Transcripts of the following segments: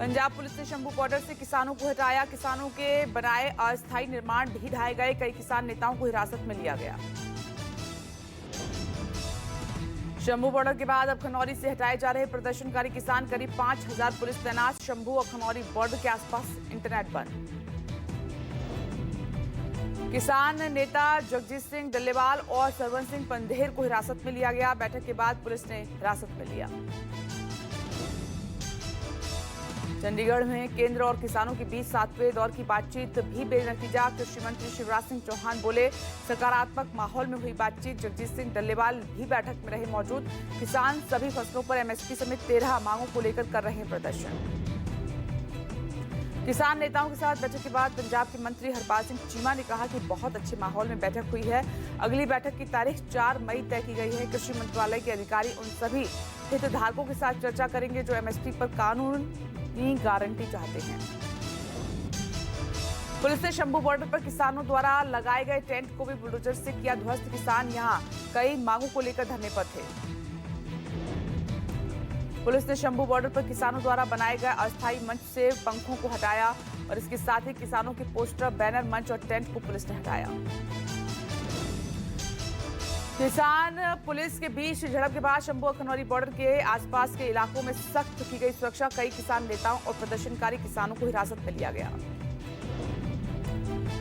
Punjab police ने Shambhu border से किसानों को हटाया। किसानों के बनाए अस्थायी निर्माण भी ढाए गए। कई किसान नेताओं को हिरासत में लिया गया। शंभू बॉर्डर के बाद अब खनौरी से हटाए जा रहे प्रदर्शनकारी किसान। करीब 5000 पुलिस तैनात। शंभू और खनौरी बॉर्डर के आसपास इंटरनेट बंद। किसान नेता जगजीत सिंह डल्लेवाल और सरवन सिंह पंधेर को हिरासत में लिया गया। बैठक के बाद पुलिस ने हिरासत में लिया। चंडीगढ़ में केंद्र और किसानों के बीच 7वें दौर की बातचीत भी बेनतीजा। कृषि मंत्री शिवराज सिंह चौहान बोले, सकारात्मक माहौल में हुई बातचीत। जगजीत सिंह डल्लेवाल भी बैठक में रहे मौजूद। किसान सभी फसलों पर एमएसपी समेत 13 मांगों को लेकर कर रहे हैं प्रदर्शन। किसान नेताओं के साथ बैठक के बाद पंजाब के मंत्री हरपाल सिंह चीमा ने कहा कि बहुत अच्छे माहौल में बैठक हुई है। अगली बैठक की तारीख 4 मई तय की गई है। कृषि मंत्रालय के अधिकारी उन सभी हितधारकों के साथ चर्चा करेंगे जो एमएसपी पर कानूनी गारंटी चाहते हैं। पुलिस ने शंभू बॉर्डर पर किसानों द्वारा लगाए गए टेंट को भी बुलडोजर से किया ध्वस्त। किसान यहां कई मांगों को लेकर धरने पर थे। पुलिस ने शंभू बॉर्डर पर किसानों द्वारा बनाए गए अस्थायी मंच से पंखों को हटाया और इसके साथ ही किसानों के पोस्टर, बैनर, मंच और टेंट को पुलिस ने हटाया। किसान पुलिस के बीच झड़प के बाद शंभू और खनौरी बॉर्डर के आसपास के इलाकों में सख्त की गई सुरक्षा। कई किसान नेताओं और प्रदर्शनकारी किसानों को हिरासत में लिया गया।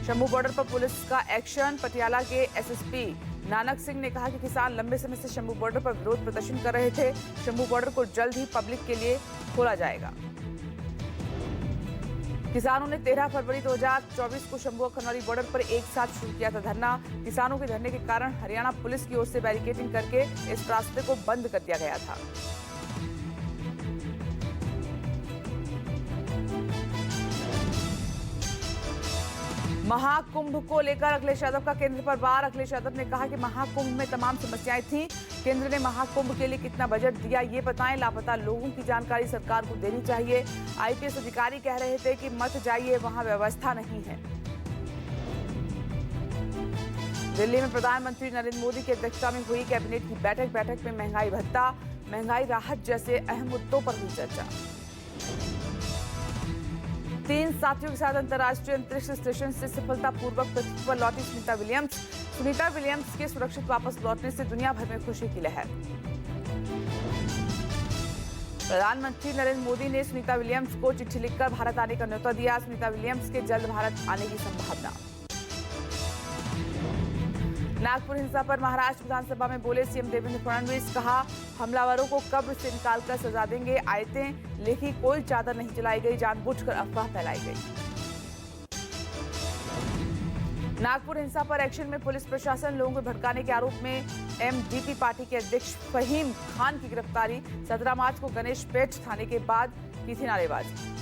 शंभू बॉर्डर पर पुलिस का एक्शन। पटियाला के एसएसपी नानक सिंह ने कहा कि किसान लंबे समय से शंभू बॉर्डर पर विरोध प्रदर्शन कर रहे थे। शंभू बॉर्डर को जल्द ही पब्लिक के लिए खोला जाएगा। किसानों ने 13 फरवरी 2024 को शंभू और खनौरी बॉर्डर पर एक साथ शुरू किया था धरना। किसानों के धरने के कारण हरियाणा पुलिस की ओर से बैरिकेडिंग करके इस रास्ते को बंद कर दिया गया था। महाकुंभ को लेकर अखिलेश यादव का केंद्र पर वार। अखिलेश यादव ने कहा कि महाकुंभ में तमाम समस्याएं थीं। केंद्र ने महाकुंभ के लिए कितना बजट दिया ये बताएं। लापता लोगों की जानकारी सरकार को देनी चाहिए। आईपीएस अधिकारी कह रहे थे कि मत जाइए, वहां व्यवस्था नहीं है। दिल्ली में प्रधानमंत्री नरेंद्र मोदी की अध्यक्षता में हुई कैबिनेट की बैठक में महंगाई भत्ता, महंगाई राहत जैसे अहम मुद्दों पर हुई चर्चा। 3 साथियों के साथ अंतर्राष्ट्रीय अंतरिक्ष स्टेशन से सफलतापूर्वक पृथ्वी पर लौटी सुनीता विलियम्स। सुनीता विलियम्स के सुरक्षित वापस लौटने से दुनिया भर में खुशी की लहर। प्रधानमंत्री नरेंद्र मोदी ने सुनीता विलियम्स को चिट्ठी लिखकर भारत आने का न्योता दिया। सुनीता विलियम्स के जल्द भारत आने की संभावना। नागपुर हिंसा पर महाराष्ट्र विधानसभा में बोले सीएम देवेंद्र फडणवीस। कहा, हमलावरों को कब्र से निकालकर सजा देंगे। आयतें लिखी, कोई चादर नहीं जलाई गई, जानबूझकर अफवाह फैलाई गई। नागपुर हिंसा पर एक्शन में पुलिस प्रशासन। लोगों को भड़काने के आरोप में एमडीपी पार्टी के अध्यक्ष फहीम खान की गिरफ्तारी। 17 मार्च को गणेश पेठ थाने के बाद की थी नारेबाजी।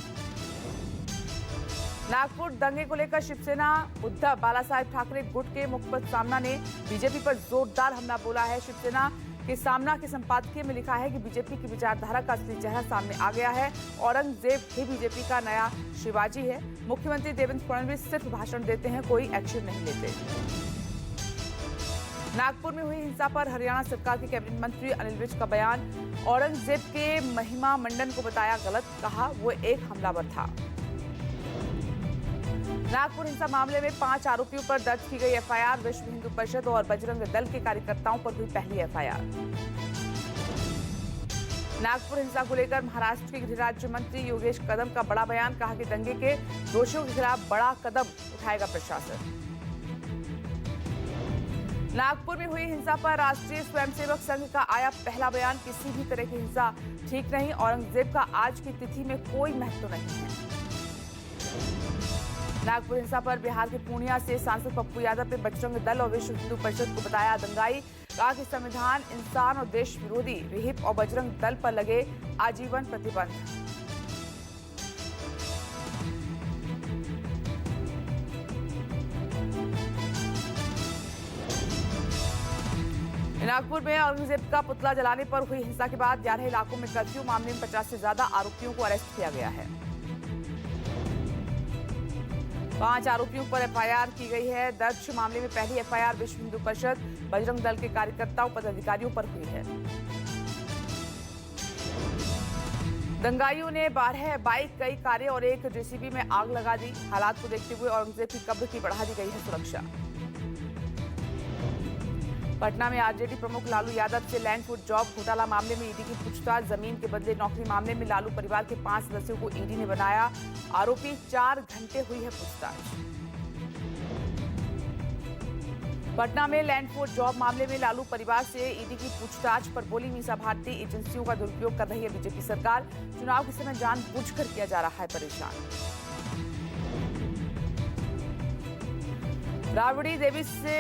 नागपुर दंगे को लेकर शिवसेना उद्धव बालासाहेब ठाकरे गुट के मुखपत्र सामना ने बीजेपी पर जोरदार हमला बोला है। शिवसेना के सामना के संपादकीय में लिखा है कि बीजेपी की विचारधारा का असली चेहरा सामने आ गया है। औरंगजेब ही बीजेपी का नया शिवाजी है। मुख्यमंत्री देवेंद्र फडणवीस सिर्फ भाषण देते हैं, कोई एक्शन नहीं लेते। नागपुर में हुई हिंसा पर हरियाणा सरकार के कैबिनेट मंत्री अनिल विज का बयान। औरंगजेब के महिमा मंडन को बताया गलत, कहा वो एक हमलावर था। नागपुर हिंसा मामले में 5 आरोपियों पर दर्ज की गई एफआईआर। विश्व हिंदू परिषद और बजरंग दल के कार्यकर्ताओं पर हुई पहली एफआईआर। नागपुर हिंसा को लेकर महाराष्ट्र के गृह राज्य मंत्री योगेश कदम का बड़ा बयान। कहा कि दंगे के दोषियों के खिलाफ बड़ा कदम उठाएगा प्रशासन। नागपुर में हुई हिंसा पर राष्ट्रीय स्वयंसेवक संघ का आया पहला बयान। किसी भी तरह की हिंसा ठीक नहीं। औरंगजेब का आज की तिथि में कोई महत्व नहीं है। नागपुर हिंसा पर बिहार के पूर्णिया से सांसद पप्पू यादव ने बजरंग दल और विश्व हिंदू परिषद को बताया दंगाई। कहा कि संविधान, इंसान और देश विरोधी विहिप और बजरंग दल पर लगे आजीवन प्रतिबंध। नागपुर में औरंगजेब का पुतला जलाने पर हुई हिंसा के बाद 11 इलाकों में कर्फ्यू। मामले में 50 से ज्यादा आरोपियों को अरेस्ट किया गया है। 5 आरोपियों पर एफआईआर की गई है। दर्ज मामले में पहली एफआईआर विश्व हिंदू परिषद, बजरंग दल के कार्यकर्ताओं, पदाधिकारियों पर हुई है। दंगाइयों ने 12 बाइक, कई कारें और एक जेसीबी में आग लगा दी। हालात को देखते हुए औरंगजेब की कब्र की बढ़ा दी गई है सुरक्षा। पटना में आरजेडी प्रमुख लालू यादव से लैंड फूड जॉब घोटाला मामले में ईडी की पूछताछ। जमीन के बदले नौकरी मामले में लालू परिवार के 5 सदस्यों को ईडी ने बनाया आरोपी। 4 घंटे हुई है पूछताछ। पटना में लैंड फूड जॉब मामले में लालू परिवार से ईडी की पूछताछ पर बोली मीसा भारती, एजेंसियों का दुरुपयोग कर रही है बीजेपी सरकार। चुनाव के समय जानबूझकर किया जा रहा है परेशान। राबड़ी देवी से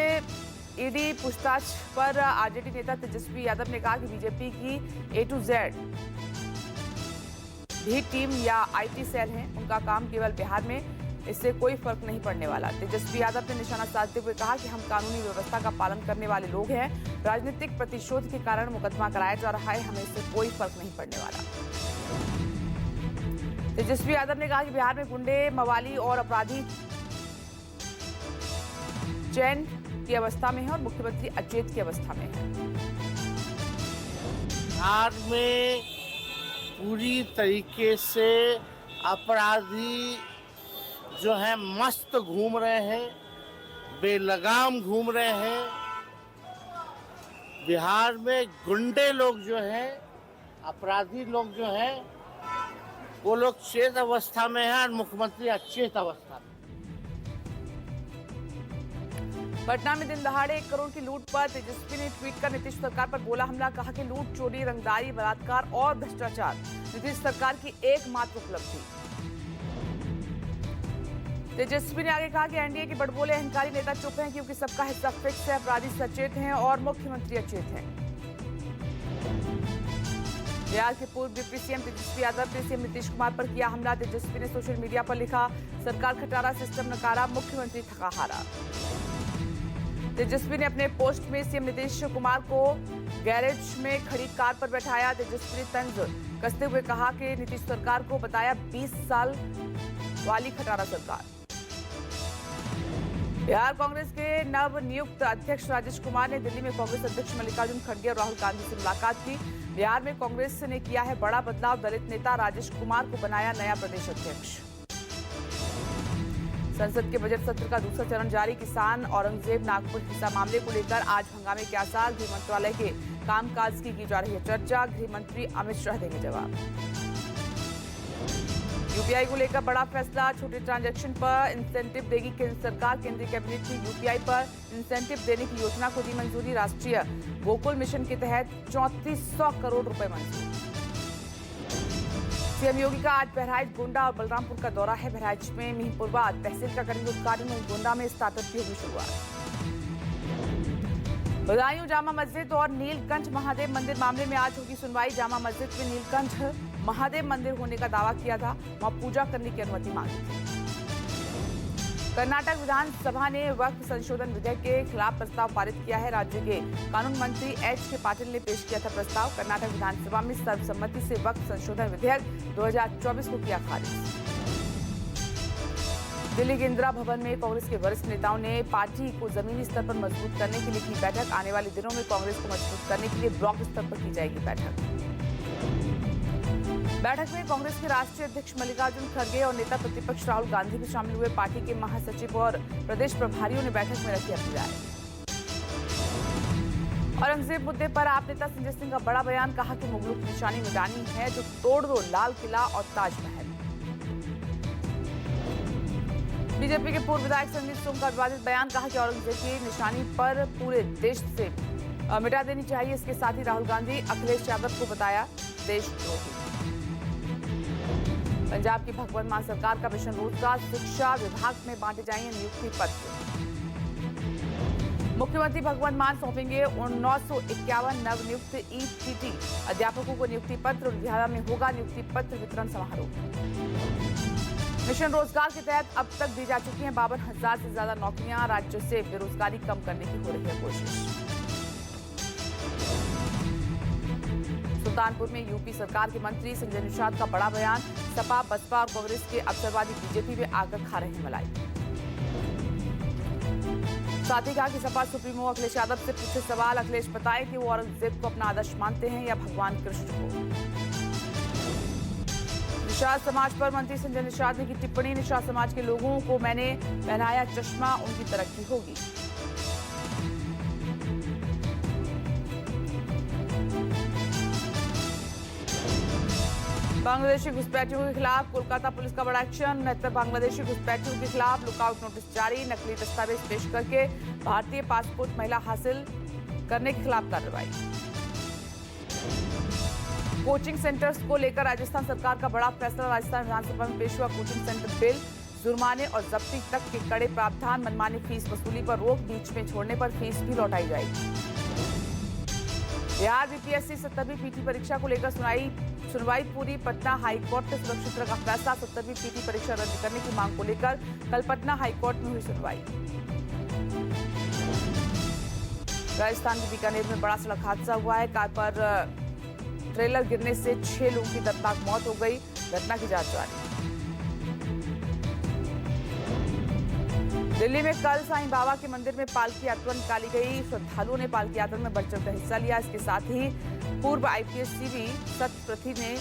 ईडी पूछताछ पर आरजेडी नेता तेजस्वी यादव ने कहा कि बीजेपी की A to Z भी टीम या आईटी सेल है, उनका काम केवल बिहार में, इससे कोई फर्क नहीं पड़ने वाला। तेजस्वी यादव ने निशाना साधते हुए कहा कि हम कानूनी व्यवस्था का पालन करने वाले लोग हैं। राजनीतिक प्रतिशोध के कारण मुकदमा कराया जा रहा है, हमें इससे कोई फर्क नहीं पड़ने वाला। तेजस्वी यादव ने कहा कि बिहार में गुंडे, मवाली और अपराधी चैन की अवस्था में है और मुख्यमंत्री अचेत की अवस्था में है। बिहार में पूरी तरीके से अपराधी जो है मस्त घूम रहे हैं, बेलगाम घूम रहे हैं। बिहार में गुंडे लोग जो हैं, अपराधी लोग जो हैं, वो लोग चेत अवस्था में हैं और मुख्यमंत्री अचेत अवस्था में। पटना में दिन दहाड़े 1 करोड़ की लूट पर तेजस्वी ने ट्वीट कर नीतीश सरकार पर बोला हमला। कहा कि लूट, चोरी, रंगदारी, बलात्कार और भ्रष्टाचार नीतीश सरकार की एकमात्र उपलब्धि। तेजस्वी ने आगे कहा कि एनडीए के बड़बोले अहंकारी नेता चुप हैं क्योंकि सबका हिस्सा फिक्स है, अपराधी सचेत हैं और मुख्यमंत्री अचेत हैं। बिहार के पूर्व डिप्टी सीएम तेजस्वी यादव ने सीएम नीतीश कुमार पर किया हमला। तेजस्वी ने सोशल मीडिया पर लिखा, सरकार खटारा, सिस्टम नकारा, मुख्यमंत्री थका हारा। तेजस्वी ने अपने पोस्ट में सीएम नीतीश कुमार को गैरेज में खड़ी कार पर बैठाया। तेजस्वी ने तंज कसते हुए कहा कि नीतीश सरकार को बताया 20 साल वाली खटारा सरकार। बिहार कांग्रेस के नव नियुक्त अध्यक्ष राजेश कुमार ने दिल्ली में कांग्रेस अध्यक्ष मल्लिकार्जुन खड़गे और राहुल गांधी से मुलाकात की। बिहार में कांग्रेस ने किया है बड़ा बदलाव, दलित नेता राजेश कुमार को बनाया नया प्रदेश अध्यक्ष। संसद के बजट सत्र का दूसरा चरण जारी। किसान औरंगजेब नागपुर हिंसा मामले को लेकर आज हंगामे के आसार। गृह मंत्रालय के कामकाज की जा रही है चर्चा। गृह मंत्री अमित शाह देंगे जवाब। यूपीआई को लेकर बड़ा फैसला, छोटे ट्रांजैक्शन पर इंसेंटिव देगी केंद्र सरकार। केंद्रीय कैबिनेट ने यूपीआई पर इंसेंटिव देने की योजना को दी मंजूरी। राष्ट्रीय गोकुल मिशन के तहत 3400 करोड़ रुपए मंजूर। सीएम योगी का आज बहराइच, गोंडा और बलरामपुर का दौरा है। बहराइच में मिहींपुरवा तहसील का करेंगे उद्घाटन और गोंडा में स्टार्टअप की होगी शुरुआत। बदायूं जामा मस्जिद और नीलकंठ महादेव मंदिर मामले में आज होगी सुनवाई। जामा मस्जिद में नीलकंठ महादेव मंदिर होने का दावा किया था, वहां पूजा करने की अनुमति मांगी थी। कर्नाटक विधानसभा ने वक्फ संशोधन विधेयक के खिलाफ प्रस्ताव पारित किया है। राज्य के कानून मंत्री एच के पाटिल ने पेश किया था प्रस्ताव। कर्नाटक विधानसभा में सर्वसम्मति से वक्फ संशोधन विधेयक 2024 को किया खारिज। दिल्ली के इंदिरा भवन में कांग्रेस के वरिष्ठ नेताओं ने पार्टी को जमीनी स्तर पर मजबूत करने के लिए की बैठक। आने वाले दिनों में कांग्रेस को मजबूत करने के लिए ब्लॉक स्तर पर की जाएगी बैठक। बैठक में कांग्रेस के राष्ट्रीय अध्यक्ष मल्लिकार्जुन खड़गे और नेता प्रतिपक्ष राहुल गांधी भी शामिल हुए। पार्टी के महासचिव और प्रदेश प्रभारियों ने बैठक में रखी अपनी राय। औरंगजेब मुद्दे पर आप नेता संजय सिंह का बड़ा बयान। कहा कि मुगलों की निशानी मिटानी है जो तोड़ दो लाल किला और ताजमहल। बीजेपी के पूर्व विधायक संदीप सोम का विवादित बयान। कहा कि औरंगजेब की निशानी पर पूरे देश से मिटा देनी चाहिए। इसके साथ ही राहुल गांधी अखिलेश यादव को बताया देशद्रोही। पंजाब की भगवंत मान सरकार का मिशन रोजगार, शिक्षा विभाग में बांटे जाएंगे नियुक्ति पत्र। मुख्यमंत्री भगवंत मान सौंपेंगे 951 नवनियुक्त ईटीटी अध्यापकों को नियुक्ति पत्र। लुधियाना में होगा नियुक्ति पत्र वितरण समारोह। मिशन रोजगार के तहत अब तक दी जा चुकी हैं 52,000 से ज्यादा नौकरियां। राज्य से बेरोजगारी कम करने की हो रही है कोशिश। सुल्तानपुर में यूपी सरकार के मंत्री संजय निषाद का बड़ा बयान। सपा, बसपा और कांग्रेस के अवसरवादी बीजेपी में आकर खा रहे हैं मलाई। साथ ही कहा कि सपा सुप्रीमो अखिलेश यादव से पूछे सवाल। अखिलेश बताएं कि वो औरंगजेब को अपना आदर्श मानते हैं या भगवान कृष्ण को। निषाद समाज पर मंत्री संजय निषाद ने की टिप्पणी। निषाद समाज के लोगों को मैंने पहनाया चश्मा, उनकी तरक्की होगी। बांग्लादेशी घुसपैठियों के खिलाफ कोलकाता पुलिस का बड़ा एक्शन। 69 बांग्लादेशी घुसपैठियों के खिलाफ लुकआउट नोटिस जारी। नकली दस्तावेज पेश करके भारतीय पासपोर्ट महिला हासिल करने के खिलाफ कार्रवाई। कोचिंग सेंटर्स को लेकर राजस्थान सरकार का बड़ा फैसला। राजस्थान विधानसभा में पेश हुआ कोचिंग सेंटर बिल। जुर्माने और जब्ती तक के कड़े प्रावधान। मनमानी फीस वसूली पर रोक, बीच में छोड़ने पर फीस भी लौटाई जाएगी। बिहार बीपीएससी 17वीं पीटी परीक्षा को लेकर सुनवाई पूरी। पटना हाईकोर्ट ने सुरक्षित रखा फैसला। 17वीं पीटी परीक्षा रद्द करने की मांग को लेकर कल पटना हाईकोर्ट में हुई सुनवाई। राजस्थान के बीकानेर में बड़ा सड़क हादसा हुआ है। कार पर ट्रेलर गिरने से 6 लोगों की दर्दनाक मौत हो गई। घटना की जांच जारी। दिल्ली में कल साईं बाबा के मंदिर में पालकी यात्रा निकाली गई। श्रद्धालुओं ने पालकी यात्रा में बढ़ चढ़कर हिस्सा लिया। इसके साथ ही पूर्व आईपीएस सीवी सतप्रथी ने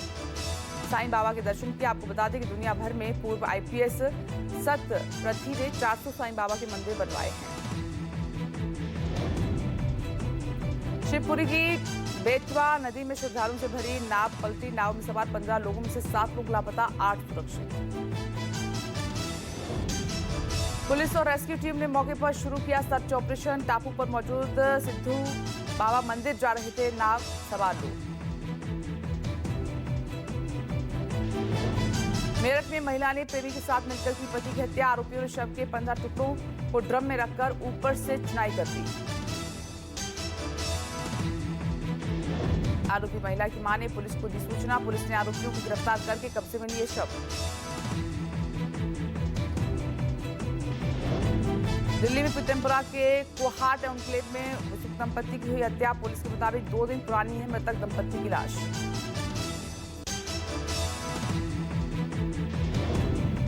साईं बाबा के दर्शन किए। आपको बता दें कि दुनिया भर में पूर्व आईपीएस सतप्रथी ने 400 साईं बाबा के मंदिर बनवाए हैं। शिवपुरी की बेतवा नदी में श्रद्धालुओं से भरी नाव पलटी। नाव में सवार 15 लोगों में से 7 लोग लापता, 8 सुरक्षित। पुलिस और रेस्क्यू टीम ने मौके पर शुरू किया सर्च ऑपरेशन। टापू पर मौजूद सिद्धू बाबा मंदिर जा रहे थे नाव सवार लोग। मेरठ में महिला ने प्रेमी के साथ मिलकर की पति की हत्या। आरोपियों ने शव के 15 टुकड़ों को ड्रम में रखकर ऊपर से चुनाई कर दी। आरोपी महिला की मां ने पुलिस को दी सूचना। पुलिस ने आरोपियों को गिरफ्तार करके कब्जे में लिए शव। दिल्ली में पीतमपुरा के कोहाट एनक्लेव में बुजुर्ग दंपत्ति की हुई हत्या। पुलिस के मुताबिक 2 दिन पुरानी है मृतक दंपत्ति की लाश।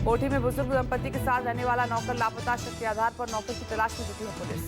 कोठी में बुजुर्ग दंपत्ति के साथ रहने वाला नौकर लापता। शक के आधार पर नौकर की तलाश में जुटी है पुलिस।